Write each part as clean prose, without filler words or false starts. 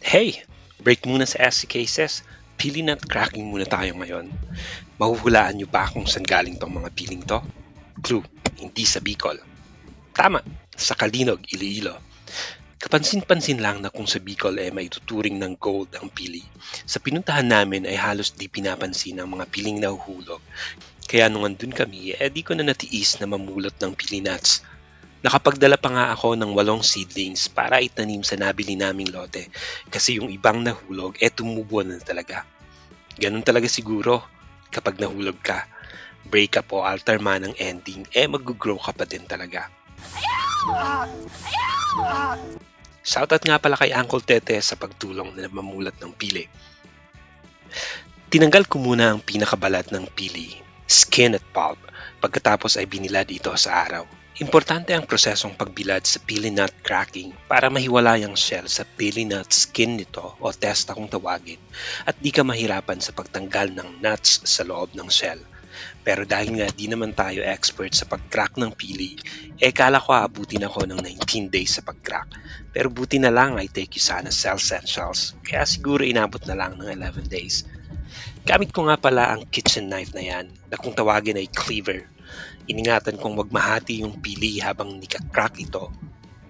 Hey! Break muna sa SC cases. Peeling at cracking muna tayo ngayon. Mahuhulaan niyo ba kung saan galing tong mga peeling to? Clue, hindi sa Bicol. Tama, sa Kalinog, Iloilo. Kapansin-pansin lang na kung sa Bicol may tuturing ng gold ang pili. Sa pinuntahan namin ay halos di pinapansin ang mga piling na huhulog. Kaya nung andun kami, di ko na natiis na mamulot ng pili nuts. Nakapagdala pa nga ako ng 8 seedlings para itanim sa nabili naming lote kasi yung ibang nahulog tumubo na talaga. Ganun talaga siguro kapag nahulog ka. Breakup o altar man ang ending, mag-grow ka pa din talaga. Shoutout nga pala kay Uncle Tete sa pagtulong na mamulat ng pili. Tinanggal ko muna ang pinakabalat ng pili, skin at pulp, pagkatapos ay binilad ito sa araw. Importante ang prosesong pagbilad sa pili nut cracking para mahiwalay ang shell sa pili nut skin nito o testa kung tawagin at di ka mahirapan sa pagtanggal ng nuts sa loob ng shell. Pero dahil nga di naman tayo expert sa pag-crack ng pili, kala ko abutin ako ng 19 days sa pag-crack. Pero buti na lang I take you sana Cell Essentials, kaya siguro inabot na lang ng 11 days. Gamit ko nga pala ang kitchen knife na yan na kung tawagin ay cleaver. Iningatan kong wag mahati yung pili habang nika-crack ito.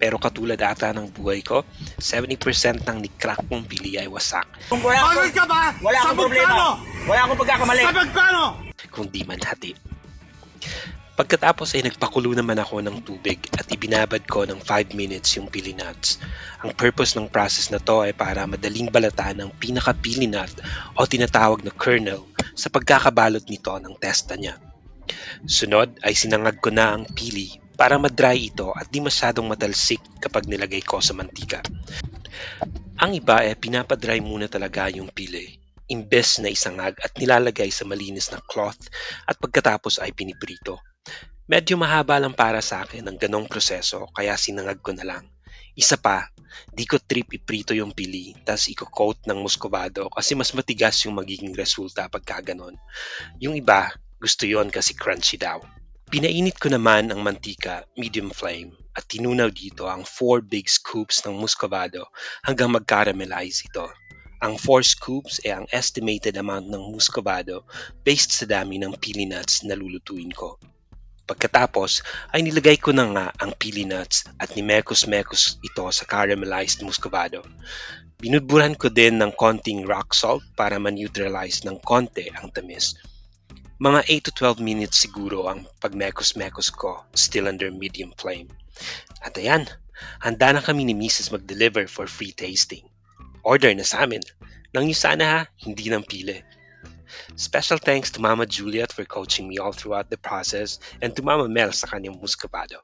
Pero katulad ata ng buhay ko, 70% ng ni-crack kong pili ay wasak. Bakit ka ba? Wala akong problema. Wala akong pagkakamali. Sa magkano? Kung di man hati. Pagkatapos ay nagpakulo naman ako ng tubig at ibinabad ko ng 5 minutes yung pili nuts. Ang purpose ng process na to ay para madaling balatan ang pinaka-pili nut o tinatawag na kernel sa pagkakabalot nito ng testa niya. Sunod ay sinangag ko na ang pili para ma-dry ito at di masyadong matalsik kapag nilagay ko sa mantika. Ang iba pinapadry muna talaga yung pili, imbes na isangag at nilalagay sa malinis na cloth at pagkatapos ay piniprito. Medyo mahaba lang para sa akin ang ganong proseso kaya sinangag ko na lang. Isa pa, di ko trip iprito yung pili tas i-coat ng muscovado kasi mas matigas yung magiging resulta pagka ganon. Yung iba, gusto yon kasi crunchy daw. Pinainit ko naman ang mantika, medium flame, at tinunaw dito ang 4 big scoops ng muscovado hanggang mag-caramelize ito. Ang 4 scoops ang estimated amount ng muscovado based sa dami ng pili nuts na lulutuin ko. Pagkatapos ay nilagay ko na nga ang pili nuts at nimekos-mekos ito sa caramelized muscovado. Binudburan ko din ng konting rock salt para ma-neutralize ng konti ang tamis. Mga 8 to 12 minutes siguro ang pagmekos-mekos ko, still under medium flame. At ayan, handa na kami ni Mrs. mag-deliver for free tasting. Order na sa amin. Nang sana ha, hindi ng pili. Special thanks to Mama Juliet for coaching me all throughout the process and to Mama Mel sa kanyang muscovado.